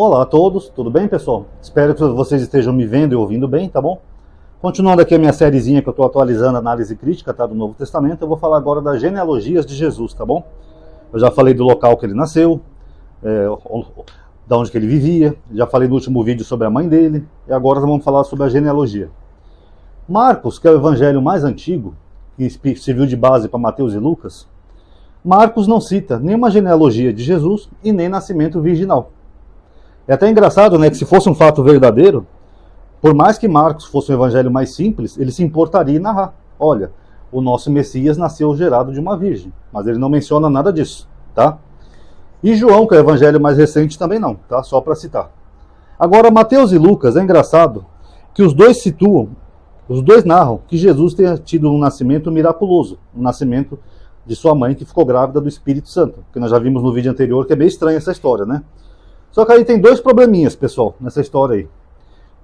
Olá a todos, tudo bem, pessoal? Espero que vocês estejam me vendo e ouvindo bem, tá bom? Continuando aqui a minha sériezinha que eu estou atualizando, análise crítica, tá, do Novo Testamento, eu vou falar agora das genealogias de Jesus, tá bom? Eu já falei do local que ele nasceu, da onde que ele vivia, já falei no último vídeo sobre a mãe dele, e agora vamos falar sobre a genealogia. Marcos, que é o evangelho mais antigo, que serviu de base para Mateus e Lucas, Marcos não cita nenhuma genealogia de Jesus e nem nascimento virginal. É até engraçado, né, que se fosse um fato verdadeiro, por mais que Marcos fosse um evangelho mais simples, ele se importaria em narrar. Olha, o nosso Messias nasceu gerado de uma virgem, mas ele não menciona nada disso, tá? E João, que é o evangelho mais recente, também não, tá? Só para citar. Agora, Mateus e Lucas, é engraçado que os dois narram que Jesus tenha tido um nascimento miraculoso, um nascimento de sua mãe que ficou grávida do Espírito Santo, que nós já vimos no vídeo anterior, que é meio estranha essa história, né? Só que aí tem dois probleminhas, pessoal, nessa história aí.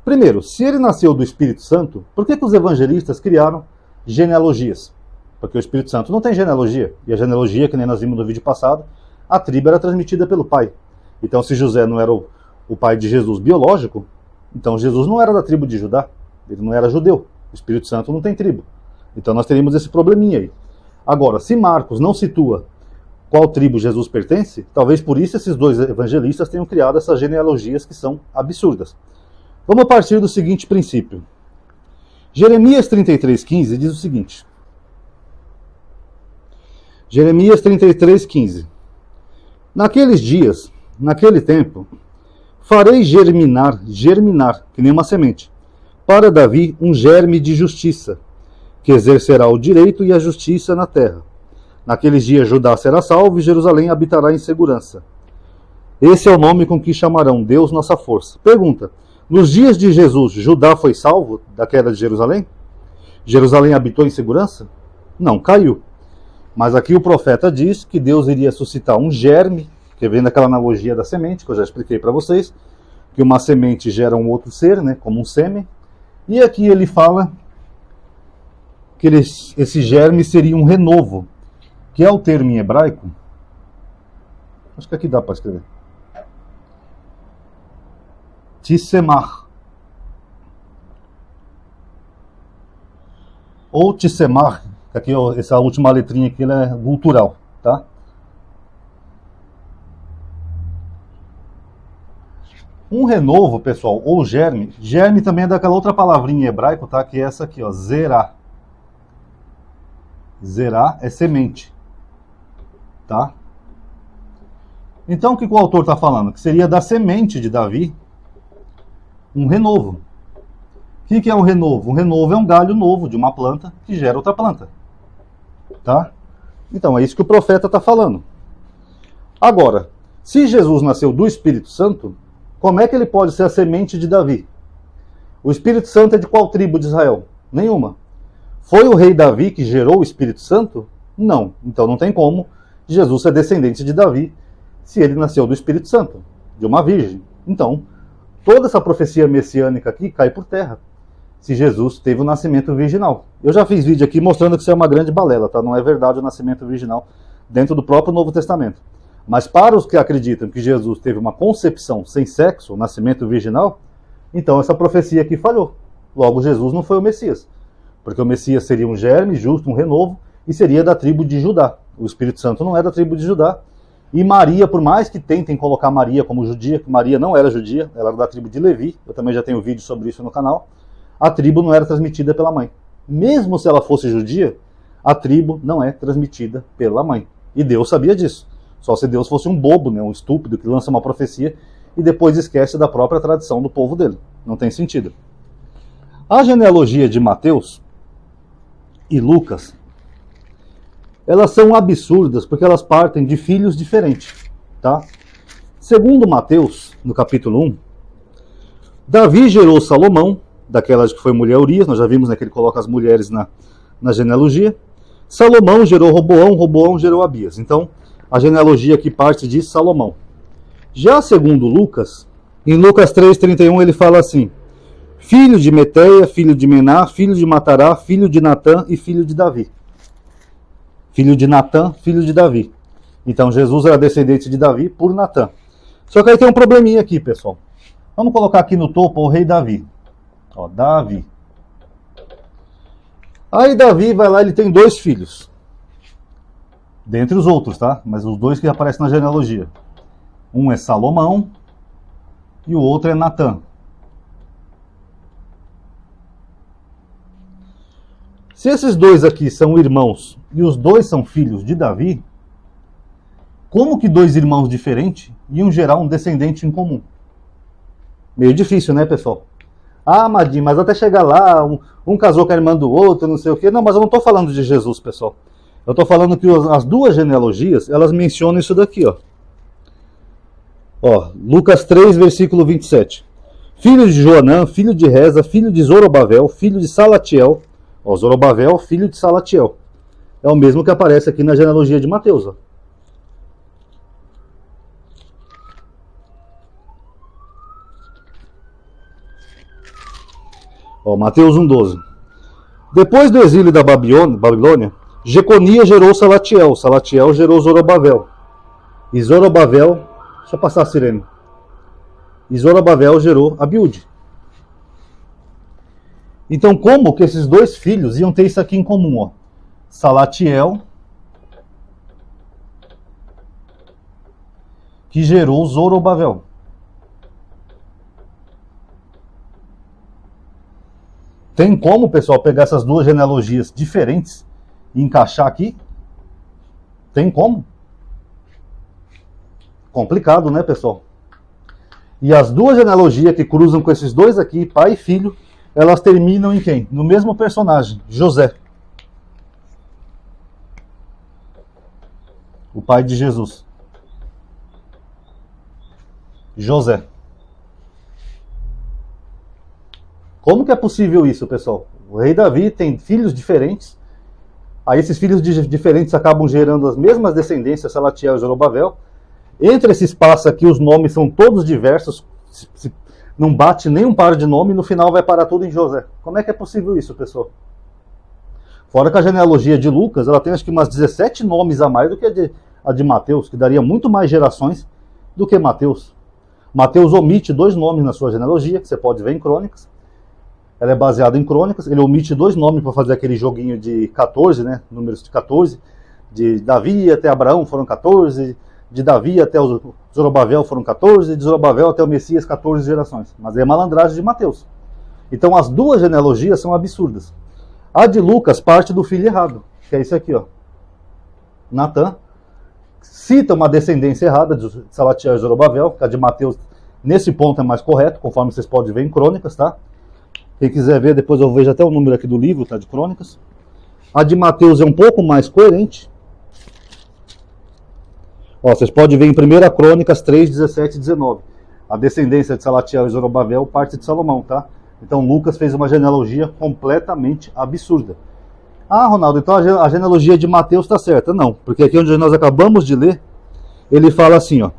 Primeiro, se ele nasceu do Espírito Santo, por que os evangelistas criaram genealogias? Porque o Espírito Santo não tem genealogia. E a genealogia, que nem nós vimos no vídeo passado, a tribo era transmitida pelo pai. Então, se José não era o pai de Jesus biológico, então Jesus não era da tribo de Judá. Ele não era judeu. O Espírito Santo não tem tribo. Então nós teríamos esse probleminha aí. Agora, se Marcos não situa qual tribo Jesus pertence, talvez por isso esses dois evangelistas tenham criado essas genealogias que são absurdas. Vamos partir do seguinte princípio. Jeremias 33,15 diz o seguinte. Jeremias 33,15. Naqueles dias, naquele tempo, farei germinar, que nem uma semente, para Davi um germe de justiça, que exercerá o direito e a justiça na terra. Naqueles dias Judá será salvo e Jerusalém habitará em segurança. Esse é o nome com que chamarão Deus nossa força. Pergunta, nos dias de Jesus, Judá foi salvo da queda de Jerusalém? Jerusalém habitou em segurança? Não, caiu. Mas aqui o profeta diz que Deus iria suscitar um germe, que vem daquela analogia da semente, que eu já expliquei para vocês, que uma semente gera um outro ser, né, como um sêmen. E aqui ele fala que esse germe seria um renovo, que é o termo em hebraico. Acho que aqui dá para escrever. Tisemach. Ou Tisemach, aqui essa última letrinha aqui ela é cultural, tá? Um renovo, pessoal, ou germe. Germe também é daquela outra palavrinha em hebraico, tá? Que é essa aqui, ó, zerá. Zerá é semente. Tá? Então o que o autor está falando? Que seria da semente de Davi um renovo. O que é um renovo? Um renovo é um galho novo de uma planta que gera outra planta. Tá? Então é isso que o profeta está falando. Agora, se Jesus nasceu do Espírito Santo, como é que ele pode ser a semente de Davi? O Espírito Santo é de qual tribo de Israel? Nenhuma. Foi o rei Davi que gerou o Espírito Santo? Não. Então não tem como Jesus ser descendente de Davi se ele nasceu do Espírito Santo, de uma virgem. Então, toda essa profecia messiânica aqui cai por terra, se Jesus teve o nascimento virginal. Eu já fiz vídeo aqui mostrando que isso é uma grande balela, tá? Não é verdade o nascimento virginal dentro do próprio Novo Testamento. Mas para os que acreditam que Jesus teve uma concepção sem sexo, o nascimento virginal, então essa profecia aqui falhou. Logo, Jesus não foi o Messias, porque o Messias seria um germe justo, um renovo, e seria da tribo de Judá. O Espírito Santo não é da tribo de Judá. E Maria, por mais que tentem colocar Maria como judia, que Maria não era judia, ela era da tribo de Levi, eu também já tenho vídeo sobre isso no canal, a tribo não era transmitida pela mãe. Mesmo se ela fosse judia, a tribo não é transmitida pela mãe. E Deus sabia disso. Só se Deus fosse um bobo, né, um estúpido, que lança uma profecia e depois esquece da própria tradição do povo dele. Não tem sentido. A genealogia de Mateus e Lucas, elas são absurdas porque elas partem de filhos diferentes, tá? Segundo Mateus, no capítulo 1, Davi gerou Salomão, daquela que foi mulher Urias, nós já vimos, né, que ele coloca as mulheres na genealogia. Salomão gerou Roboão, Roboão gerou Abias. Então, a genealogia aqui parte de Salomão. Já segundo Lucas, em Lucas 3,31 ele fala assim: filho de Meteia, filho de Mená, filho de Matará, filho de Natã e filho de Davi. Filho de Natã, filho de Davi. Então Jesus era descendente de Davi por Natã. Só que aí tem um probleminha aqui, pessoal. Vamos colocar aqui no topo o rei Davi. Ó, Davi. Aí Davi vai lá, ele tem 2 filhos. Dentre os outros, tá? Mas os 2 que aparecem na genealogia. Um é Salomão e o outro é Natã. Se esses 2 aqui são irmãos e os 2 são filhos de Davi, como que 2 irmãos diferentes iam gerar um descendente em comum? Meio difícil, né, pessoal? Ah, Madinho, mas até chegar lá, um casou com a irmã do outro, não sei o quê. Não, mas eu não estou falando de Jesus, pessoal. Eu estou falando que as 2 genealogias, elas mencionam isso daqui, ó. Ó, Lucas 3, versículo 27. Filho de Joanã, filho de Reza, filho de Zorobabel, filho de Salatiel. Ó, Zorobabel, filho de Salatiel. É o mesmo que aparece aqui na genealogia de Mateus, ó. Ó, Mateus 1,12. Depois do exílio da Babilônia, Jeconias gerou Salatiel. Salatiel gerou Zorobabel. E Zorobabel... Deixa eu passar a sirene. E Zorobabel gerou Abiúde. Então, como que esses 2 filhos iam ter isso aqui em comum? Ó? Salatiel, que gerou Zorobabel. Tem como, pessoal, pegar essas 2 genealogias diferentes e encaixar aqui? Tem como? Complicado, né, pessoal? E as 2 genealogias que cruzam com esses 2 aqui, pai e filho, elas terminam em quem? No mesmo personagem, José. O pai de Jesus. José. Como que é possível isso, pessoal? O rei Davi tem filhos diferentes. Aí esses filhos diferentes acabam gerando as mesmas descendências, Salatiel e Zorobabel. Entre esse espaço aqui, os nomes são todos diversos. Não bate nem um par de nome e no final vai parar tudo em José. Como é que é possível isso, pessoal? Fora que a genealogia de Lucas, ela tem acho que umas 17 nomes a mais do que a de Mateus, que daria muito mais gerações do que Mateus. Mateus omite 2 nomes na sua genealogia, que você pode ver em Crônicas. Ela é baseada em Crônicas. Ele omite 2 nomes para fazer aquele joguinho de 14, né? Números de 14. De Davi até Abraão foram 14. De Davi até o Zorobabel foram 14. De Zorobabel até o Messias, 14 gerações. Mas é malandragem de Mateus. Então as 2 genealogias são absurdas. A de Lucas parte do filho errado, que é isso aqui, ó. Natã cita uma descendência errada de Salatiel e Zorobabel, que a de Mateus, nesse ponto, é mais correto, conforme vocês podem ver em Crônicas, tá? Quem quiser ver, depois eu vejo até o número aqui do livro, tá, de Crônicas. A de Mateus é um pouco mais coerente. Ó, vocês podem ver em 1 Crônicas 3, 17 e 19. A descendência de Salatiel e Zorobabel parte de Salomão, tá? Então Lucas fez uma genealogia completamente absurda. Ah, Ronaldo, então a genealogia de Mateus está certa. Não, porque aqui onde nós acabamos de ler, ele fala assim, ó.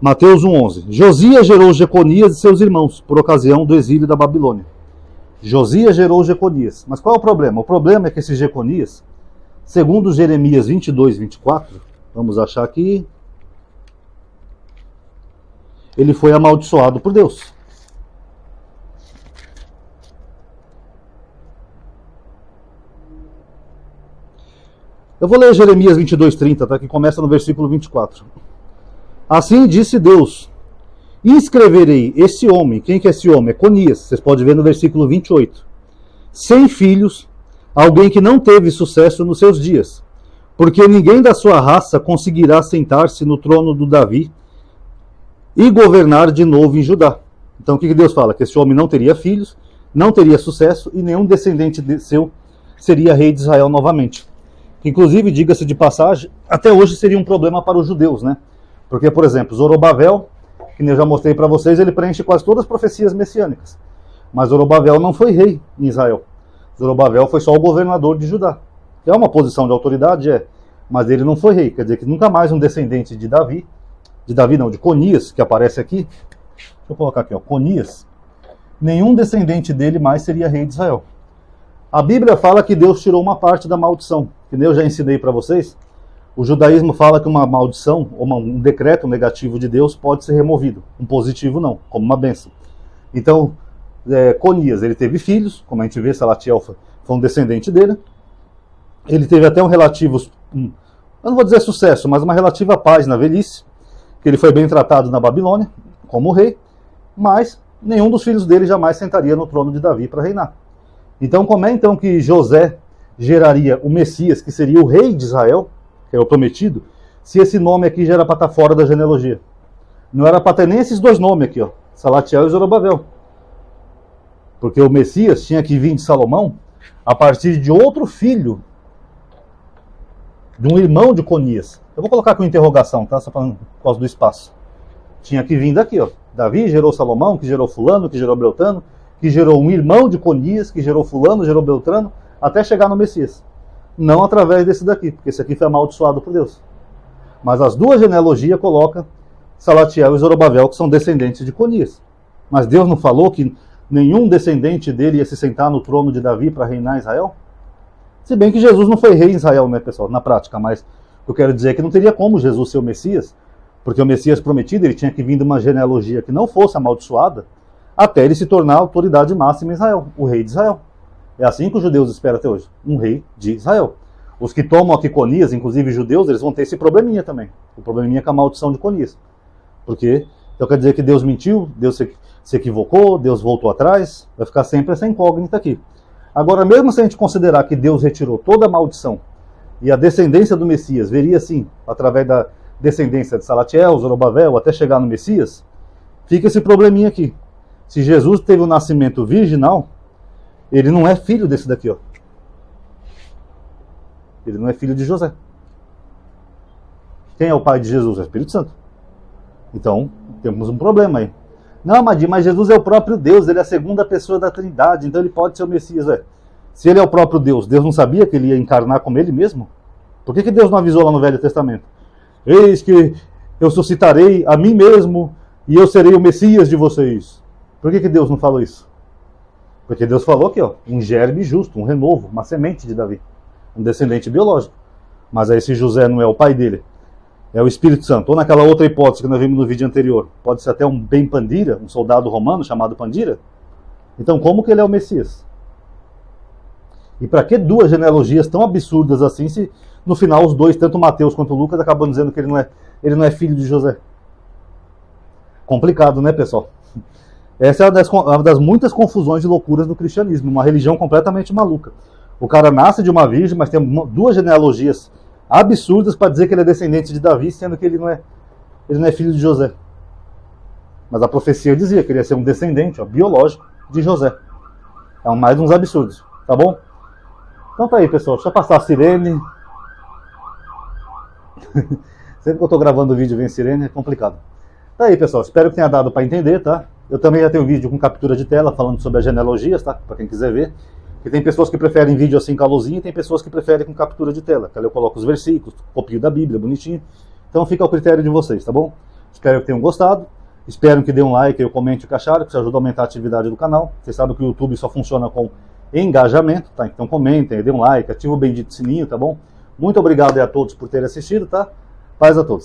Mateus 1,11. Josias gerou Jeconias e seus irmãos, por ocasião do exílio da Babilônia. Josias gerou Jeconias. Mas qual é o problema? O problema é que esse Jeconias, segundo Jeremias 22, 24, vamos achar aqui, ele foi amaldiçoado por Deus. Eu vou ler Jeremias 22, 30, tá? Que começa no versículo 24. Assim disse Deus, inscreverei esse homem, quem que é esse homem? É Conias, vocês podem ver no versículo 28. Sem filhos, alguém que não teve sucesso nos seus dias, porque ninguém da sua raça conseguirá sentar-se no trono do Davi e governar de novo em Judá. Então o que Deus fala? Que esse homem não teria filhos, não teria sucesso e nenhum descendente seu seria rei de Israel novamente. Inclusive, diga-se de passagem, até hoje seria um problema para os judeus, né? Porque, por exemplo, Zorobabel, que eu já mostrei para vocês, ele preenche quase todas as profecias messiânicas. Mas Zorobabel não foi rei em Israel. Zorobabel foi só o governador de Judá. É uma posição de autoridade, é. Mas ele não foi rei. Quer dizer que nunca mais um descendente de Davi, de Conias, que aparece aqui. Deixa eu colocar aqui, ó, Conias. Nenhum descendente dele mais seria rei de Israel. A Bíblia fala que Deus tirou uma parte da maldição, que eu já ensinei para vocês. O judaísmo fala que uma maldição, ou um decreto negativo de Deus pode ser removido. Um positivo não, como uma bênção. Então, Conias, ele teve filhos, como a gente vê, Salatiel foi um descendente dele. Ele teve até um relativo, eu não vou dizer sucesso, mas uma relativa paz na velhice, que ele foi bem tratado na Babilônia, como rei, mas nenhum dos filhos dele jamais sentaria no trono de Davi para reinar. Então, como é então que José geraria o Messias, que seria o rei de Israel, que é o prometido, se esse nome aqui já era para estar fora da genealogia? Não era para ter nem esses dois nomes aqui, ó, Salatiel e Zorobabel. Porque o Messias tinha que vir de Salomão a partir de outro filho, de um irmão de Conias. Eu vou colocar com interrogação, tá? Só por causa do espaço. Tinha que vir daqui, ó. Davi gerou Salomão, que gerou fulano, que gerou Beltrano, que gerou um irmão de Conias, que gerou fulano, gerou Beltrano, até chegar no Messias. Não através desse daqui, porque esse aqui foi amaldiçoado por Deus. Mas as duas genealogias colocam Salatiel e Zorobabel, que são descendentes de Conias. Mas Deus não falou que nenhum descendente dele ia se sentar no trono de Davi para reinar Israel? Se bem que Jesus não foi rei em Israel, né, pessoal, na prática, mas eu quero dizer que não teria como Jesus ser o Messias, porque o Messias prometido, ele tinha que vir de uma genealogia que não fosse amaldiçoada, até ele se tornar a autoridade máxima em Israel, o rei de Israel. É assim que os judeus esperam até hoje, um rei de Israel. Os que tomam aqui Conias, inclusive judeus, eles vão ter esse probleminha também, o probleminha com a maldição de Conias. Porque, então quer dizer que Deus mentiu, Deus se equivocou, Deus voltou atrás, vai ficar sempre essa incógnita aqui. Agora, mesmo se a gente considerar que Deus retirou toda a maldição e a descendência do Messias veria assim, através da descendência de Salatiel, Zorobabel, até chegar no Messias, fica esse probleminha aqui. Se Jesus teve um nascimento virginal, ele não é filho desse daqui, ó. Ele não é filho de José. Quem é o pai de Jesus? É o Espírito Santo. Então, temos um problema aí. Não, mas Jesus é o próprio Deus, ele é a segunda pessoa da Trindade, então ele pode ser o Messias. Se ele é o próprio Deus, Deus não sabia que ele ia encarnar como ele mesmo? Por que Deus não avisou lá no Velho Testamento? Eis que eu suscitarei a mim mesmo e eu serei o Messias de vocês. Por que Deus não falou isso? Porque Deus falou aqui, ó, um germe justo, um renovo, uma semente de Davi, um descendente biológico. Mas aí esse José não é o pai dele, é o Espírito Santo. Ou naquela outra hipótese que nós vimos no vídeo anterior, pode ser até um Ben Pandira, um soldado romano chamado Pandira. Então como que ele é o Messias? E para que duas genealogias tão absurdas assim, se no final os dois, tanto Mateus quanto Lucas, acabam dizendo que ele não é filho de José? Complicado, né, pessoal? Essa é uma das muitas confusões e loucuras do cristianismo, uma religião completamente maluca. O cara nasce de uma virgem, mas tem duas genealogias absurdas para dizer que ele é descendente de Davi, sendo que ele não é filho de José. Mas a profecia dizia que ele ia ser um descendente, ó, biológico de José. É mais uns absurdos, tá bom? Então tá aí, pessoal, deixa eu passar a sirene. Sempre que eu tô gravando o vídeo vem sirene, é complicado. Tá aí, pessoal, espero que tenha dado para entender, tá? Eu também já tenho um vídeo com captura de tela falando sobre as genealogias, tá? Para quem quiser ver. Porque tem pessoas que preferem vídeo assim com a luzinha e tem pessoas que preferem com captura de tela. Que ali eu coloco os versículos, copio da Bíblia, bonitinho. Então fica ao critério de vocês, tá bom? Espero que tenham gostado. Espero que dê um like e comente o que acharam, que isso ajuda a aumentar a atividade do canal. Vocês sabem que o YouTube só funciona com engajamento, tá? Então comentem, dê um like, ativa o bendito sininho, tá bom? Muito obrigado a todos por terem assistido, tá? Paz a todos.